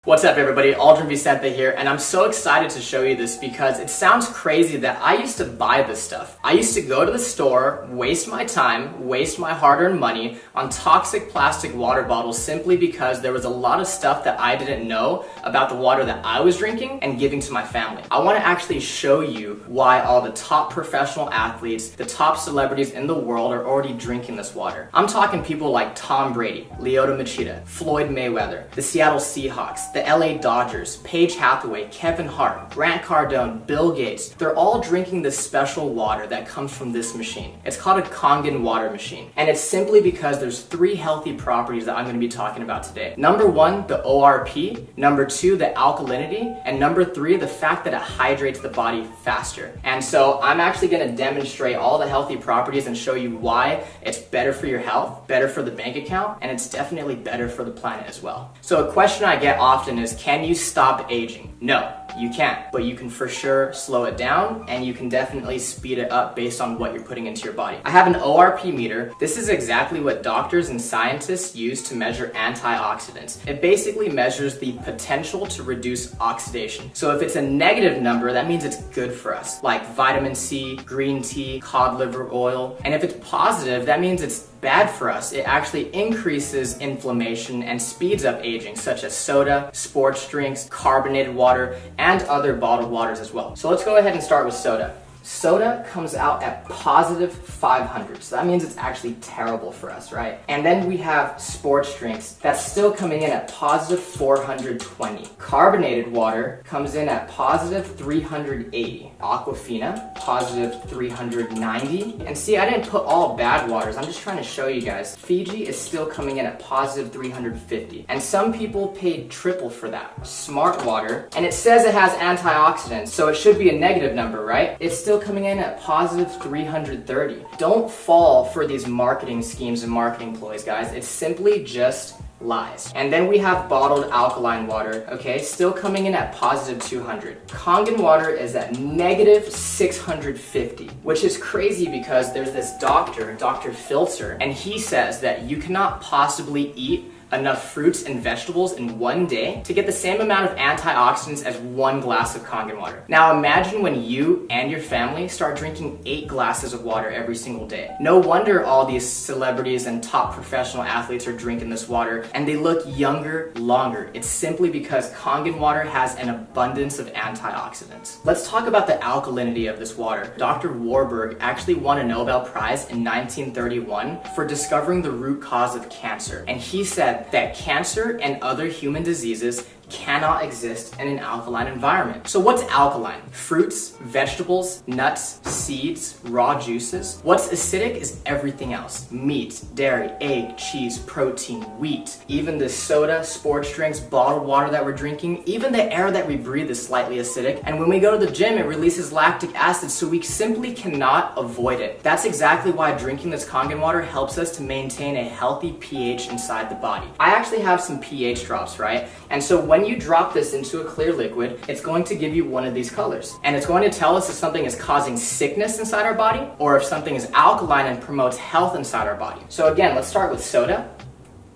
What's up everybody, Aldrin Vicente here, and I'm so excited to show you this because it sounds crazy that I used to buy this stuff. I used to go to the store, waste my time, waste my hard-earned money on toxic plastic water bottles simply because there was a lot of stuff that I didn't know about the water that I was drinking and giving to my family. I want to actually show you why all the top professional athletes, the top celebrities in the world are already drinking this water. I'm talking people like Tom Brady, Lyoto Machida, Floyd Mayweather, the Seattle Seahawks, the LA Dodgers, Paige Hathaway, Kevin Hart, Grant Cardone, Bill Gates. They're all drinking this special water that comes from this machine. It's called a Kangen Water Machine. And it's simply because there's 3 healthy properties that I'm going to be talking about today. Number 1, the ORP. Number 2, the alkalinity. And number 3, the fact that it hydrates the body faster. And so I'm actually going to demonstrate all the healthy properties and show you why it's better for your health, better for the bank account, and it's definitely better for the planet as well. So a question I get often is, can you stop aging? No, you can't, but you can for sure slow it down and you can definitely speed it up based on what you're putting into your body. I have an ORP meter. This is exactly what doctors and scientists use to measure antioxidants. It basically measures the potential to reduce oxidation. So if it's a negative number, that means it's good for us, like vitamin C, green tea, cod liver oil. And if it's positive, that means it's bad for us. It actually increases inflammation and speeds up aging, such as soda, sports drinks, carbonated water, and other bottled waters as well. So let's go ahead and start with soda. Soda comes out at positive 500, so that means it's actually terrible for us, right? And then we have sports drinks that's still coming in at positive 420. Carbonated water comes in at positive 380. Aquafina, positive 390. And see, I didn't put all bad waters, I'm just trying to show you guys. Fiji is still coming in at positive 350. And some people paid triple for that. Smart water, and it says it has antioxidants, so it should be a negative number, right? It's still coming in at positive 330. Don't fall for these marketing schemes and marketing ploys, guys. It's simply just lies. And then we have bottled alkaline water, okay, still coming in at positive 200. Kangen water is at negative 650, which is crazy because there's this doctor, Dr. Filter, and he says that you cannot possibly eat enough fruits and vegetables in one day to get the same amount of antioxidants as 1 glass of Kangen water. Now imagine when you and your family start drinking 8 glasses of water every single day. No wonder all these celebrities and top professional athletes are drinking this water and they look younger longer. It's simply because Kangen water has an abundance of antioxidants. Let's talk about the alkalinity of this water. Dr. Warburg actually won a Nobel Prize in 1931 for discovering the root cause of cancer, and he said that cancer and other human diseases cannot exist in an alkaline environment. So what's alkaline? Fruits, vegetables, nuts, seeds, raw juices. What's acidic is everything else. Meat, dairy, egg, cheese, protein, wheat. Even the soda, sports drinks, bottled water that we're drinking, even the air that we breathe is slightly acidic. And when we go to the gym, it releases lactic acid, so we simply cannot avoid it. That's exactly why drinking this Kangen water helps us to maintain a healthy pH inside the body. I actually have some pH drops, right? And so when you drop this into a clear liquid, it's going to give you one of these colors. And it's going to tell us if something is causing sickness inside our body or if something is alkaline and promotes health inside our body. So again, let's start with soda,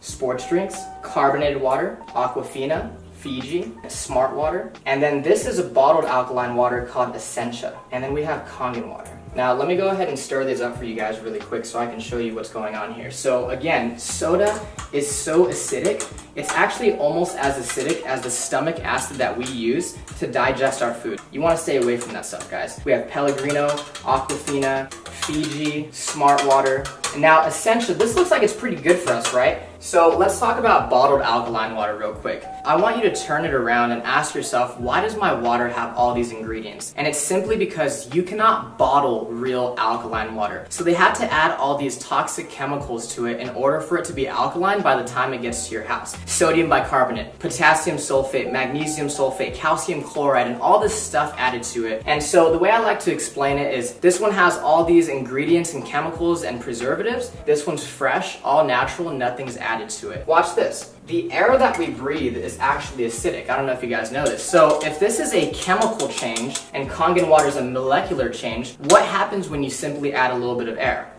sports drinks, carbonated water, Aquafina, Fiji, Smart water. And then this is a bottled alkaline water called Essentia. And then we have Kangen water. Now let me go ahead and stir these up for you guys really quick so I can show you what's going on here. So again, soda is so acidic, it's actually almost as acidic as the stomach acid that we use to digest our food. You want to stay away from that stuff, guys. We have Pellegrino, Aquafina, Fiji, Smart water, and now Essentia. This looks like it's pretty good for us, right? So let's talk about bottled alkaline water real quick. I want you to turn it around and ask yourself, why does my water have all these ingredients? And it's simply because you cannot bottle real alkaline water. So they had to add all these toxic chemicals to it in order for it to be alkaline by the time it gets to your house. Sodium bicarbonate, potassium sulfate, magnesium sulfate, calcium chloride, and all this stuff added to it. And so the way I like to explain it is this one has all these ingredients and chemicals and preservatives. This one's fresh, all natural, and nothing's added to it. Watch this. The air that we breathe is actually acidic. I don't know if you guys know this. So if this is a chemical change and Kangen water is a molecular change, what happens when you simply add a little bit of air?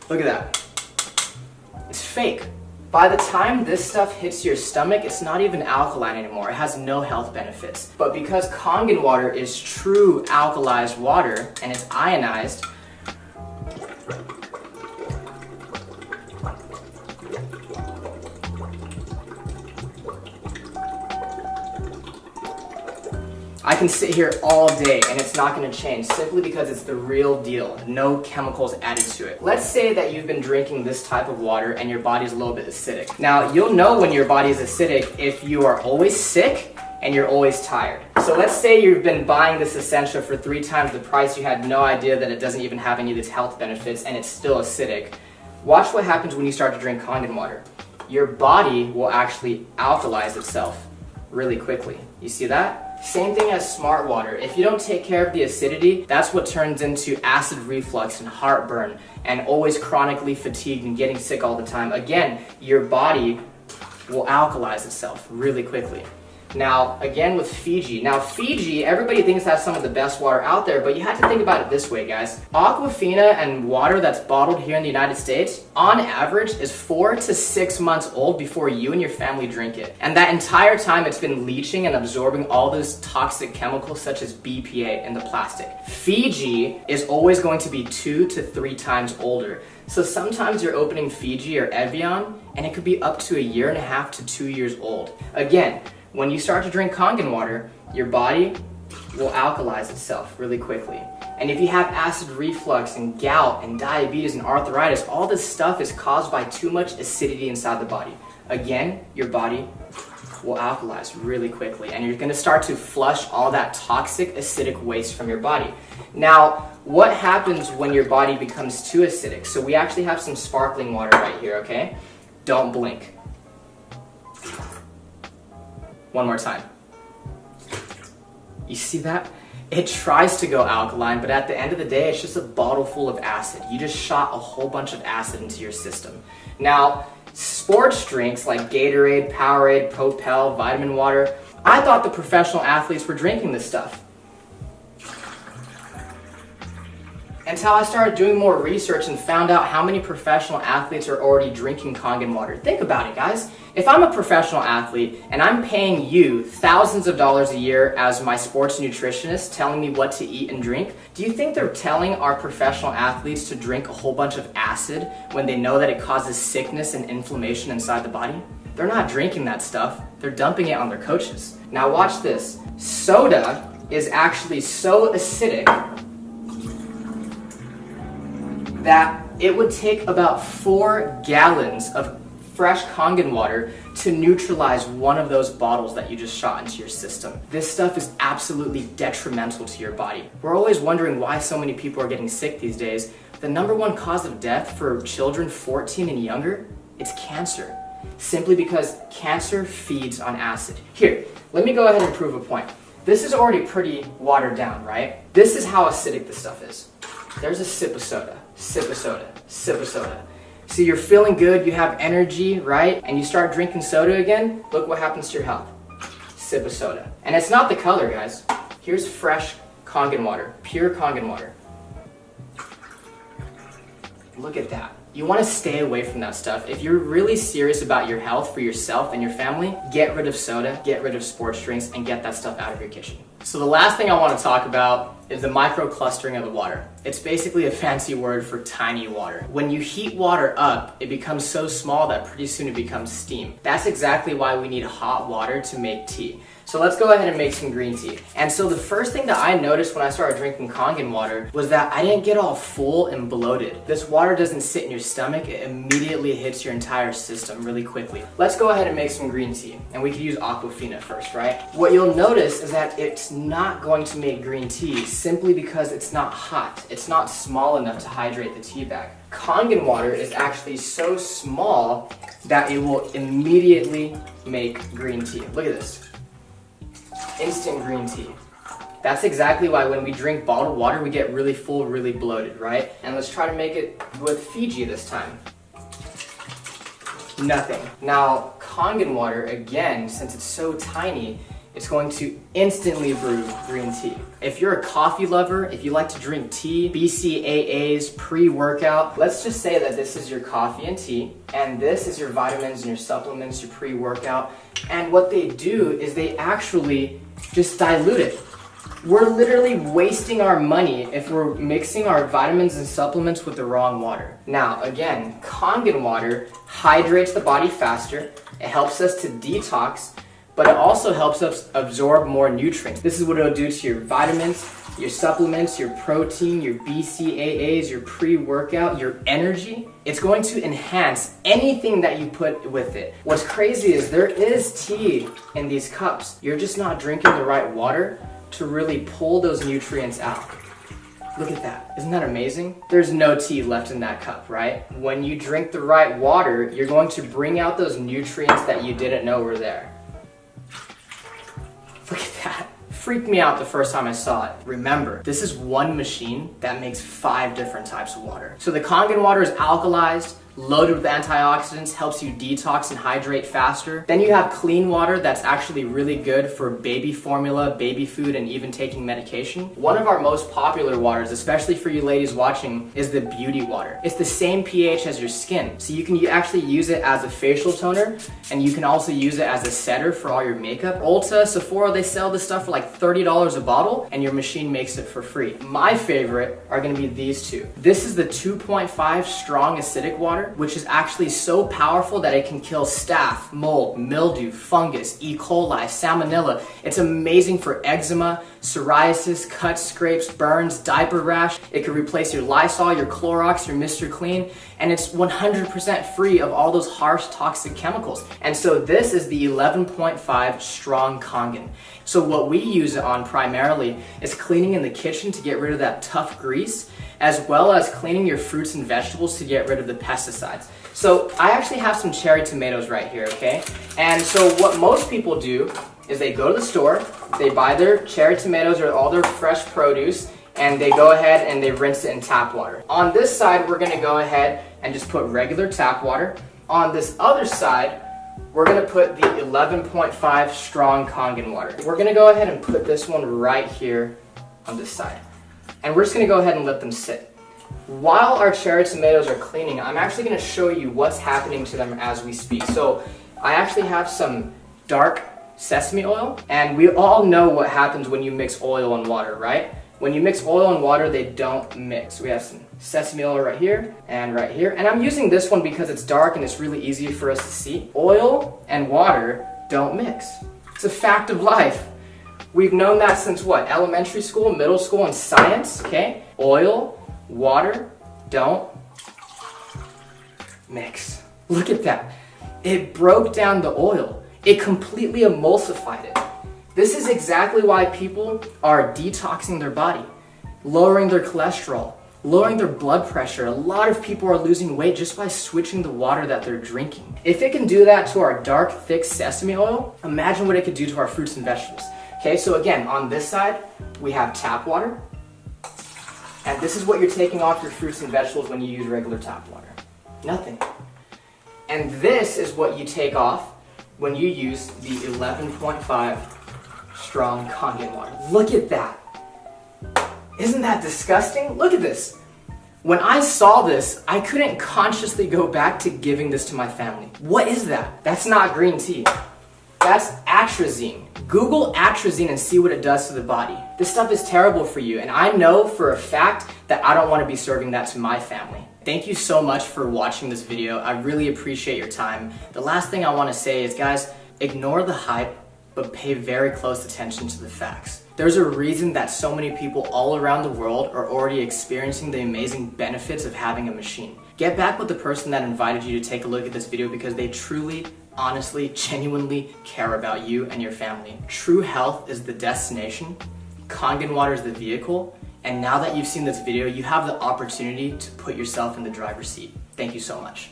Look at that. It's fake. By the time this stuff hits your stomach, it's not even alkaline anymore. It has no health benefits. But because Kangen water is true alkalized water and it's ionized, I can sit here all day and it's not going to change simply because it's the real deal. No chemicals added to it. Let's say that you've been drinking this type of water and your body's a little bit acidic. Now, you'll know when your body is acidic if you are always sick and you're always tired. So let's say you've been buying this Essentia for 3 times the price. You had no idea that it doesn't even have any of these health benefits and it's still acidic. Watch what happens when you start to drink Kangen water. Your body will actually alkalize itself really quickly. You see that? Same thing as smart water. If you don't take care of the acidity, that's what turns into acid reflux and heartburn and always chronically fatigued and getting sick all the time. Again, your body will alkalize itself really quickly. Now, again with Fiji. Now, Fiji, everybody thinks that's some of the best water out there, but you have to think about it this way, guys. Aquafina and water that's bottled here in the United States, on average, is 4 to 6 months old before you and your family drink it. And that entire time, it's been leaching and absorbing all those toxic chemicals such as BPA in the plastic. Fiji is always going to be 2 to 3 times older. So sometimes you're opening Fiji or Evian, and it could be up to 1.5 to 2 years old. Again, when you start to drink Kangen water, your body will alkalize itself really quickly. And if you have acid reflux and gout and diabetes and arthritis, all this stuff is caused by too much acidity inside the body. Again, your body will alkalize really quickly and you're going to start to flush all that toxic acidic waste from your body. Now, what happens when your body becomes too acidic? So we actually have some sparkling water right here, okay? Don't blink. One more time. You see that? It tries to go alkaline, but at the end of the day, it's just a bottle full of acid. You just shot a whole bunch of acid into your system. Now, sports drinks like Gatorade, Powerade, Propel, vitamin water, I thought the professional athletes were drinking this stuff. Until I started doing more research and found out how many professional athletes are already drinking Kangen water. Think about it, guys. If I'm a professional athlete and I'm paying you thousands of dollars a year as my sports nutritionist telling me what to eat and drink, do you think they're telling our professional athletes to drink a whole bunch of acid when they know that it causes sickness and inflammation inside the body? They're not drinking that stuff. They're dumping it on their coaches. Now watch this. Soda is actually so acidic that it would take about 4 gallons of fresh Kangen water to neutralize one of those bottles that you just shot into your system. This stuff is absolutely detrimental to your body. We're always wondering why so many people are getting sick these days. The #1 cause of death for children 14 and younger, it's cancer. Simply because cancer feeds on acid. Here, let me go ahead and prove a point. This is already pretty watered down, right? This is how acidic this stuff is. There's a sip of soda, sip of soda, sip of soda. So you're feeling good, you have energy, right? And you start drinking soda again, look what happens to your health. Sip of soda. And it's not the color, guys. Here's fresh Kangen water, pure Kangen water. Look at that. You want to stay away from that stuff. If you're really serious about your health for yourself and your family, get rid of soda, get rid of sports drinks, and get that stuff out of your kitchen. So the last thing I want to talk about is the microclustering of the water. It's basically a fancy word for tiny water. When you heat water up, it becomes so small that pretty soon it becomes steam. That's exactly why we need hot water to make tea. So let's go ahead and make some green tea. And so the first thing that I noticed when I started drinking Kangen water was that I didn't get all full and bloated. This water doesn't sit in your stomach, it immediately hits your entire system really quickly. Let's go ahead and make some green tea. And we could use Aquafina first, right? What you'll notice is that it's not going to make green tea simply because it's not hot. It's not small enough to hydrate the tea bag. Kangen water is actually so small that it will immediately make green tea. Look at this. Instant green tea. That's exactly why when we drink bottled water, we get really full, really bloated, right? And let's try to make it with Fiji this time. Nothing. Now, Kangen water, again, since it's so tiny, it's going to instantly brew green tea. If you're a coffee lover, if you like to drink tea, BCAAs, pre-workout, let's just say that this is your coffee and tea, and this is your vitamins and your supplements, your pre-workout, and what they do is they actually just dilute it. We're literally wasting our money if we're mixing our vitamins and supplements with the wrong water. Now, again, Kangen water hydrates the body faster, it helps us to detox, but it also helps us absorb more nutrients. This is what it'll do to your vitamins, your supplements, your protein, your BCAAs, your pre-workout, your energy. It's going to enhance anything that you put with it. What's crazy is there is tea in these cups. You're just not drinking the right water to really pull those nutrients out. Look at that. Isn't that amazing? There's no tea left in that cup, right? When you drink the right water, you're going to bring out those nutrients that you didn't know were there. Look at that. Freaked me out the first time I saw it. Remember, this is one machine that makes 5 different types of water. So the Kangen water is alkalized, loaded with antioxidants, helps you detox and hydrate faster. Then you have clean water that's actually really good for baby formula, baby food, and even taking medication. One of our most popular waters, especially for you ladies watching, is the beauty water. It's the same pH as your skin, so you can actually use it as a facial toner, and you can also use it as a setter for all your makeup. Ulta, Sephora, they sell this stuff for like $30 a bottle, and your machine makes it for free. My favorite are gonna be these two. This is the 2.5 strong acidic water, which is actually so powerful that it can kill staph, mold, mildew, fungus, E. coli, salmonella. It's amazing for eczema, psoriasis, cuts, scrapes, burns, diaper rash. It can replace your Lysol, your Clorox, your Mr. Clean, and it's 100% free of all those harsh toxic chemicals. And so this is the 11.5 strong Kangen. So what we use it on primarily is cleaning in the kitchen to get rid of that tough grease, as well as cleaning your fruits and vegetables to get rid of the pesticides. So I actually have some cherry tomatoes right here, okay? And so what most people do is they go to the store, they buy their cherry tomatoes or all their fresh produce, and they go ahead and they rinse it in tap water. On this side, we're gonna go ahead and just put regular tap water. On this other side, we're gonna put the 11.5 strong Kangen water. We're gonna go ahead and put this one right here on this side. And we're just gonna go ahead and let them sit. While our cherry tomatoes are cleaning, I'm actually gonna show you what's happening to them as we speak. So I actually have some dark sesame oil, and we all know what happens when you mix oil and water, right? When you mix oil and water, they don't mix. We have some sesame oil right here, and I'm using this one because it's dark and it's really easy for us to see. Oil and water don't mix. It's a fact of life. We've known that since what? Elementary school, middle school, and science, okay? Oil, water, don't mix. Look at that. It broke down the oil. It completely emulsified it. This is exactly why people are detoxing their body, lowering their cholesterol, lowering their blood pressure. A lot of people are losing weight just by switching the water that they're drinking. If it can do that to our dark, thick sesame oil, imagine what it could do to our fruits and vegetables. Okay, so again, on this side, we have tap water. And this is what you're taking off your fruits and vegetables when you use regular tap water. Nothing. And this is what you take off when you use the 11.5 strong Kangen water. Look at that. Isn't that disgusting? Look at this. When I saw this, I couldn't consciously go back to giving this to my family. What is that? That's not green tea. That's atrazine. Google atrazine and see what it does to the body. This stuff is terrible for you, and I know for a fact that I don't want to be serving that to my family. Thank you so much for watching this video. I really appreciate your time. The last thing I want to say is, guys, ignore the hype, but pay very close attention to the facts. There's a reason that so many people all around the world are already experiencing the amazing benefits of having a machine. Get back with the person that invited you to take a look at this video because they truly, honestly, genuinely care about you and your family. True health is the destination, Kangen water is the vehicle, and now that you've seen this video, you have the opportunity to put yourself in the driver's seat. Thank you so much.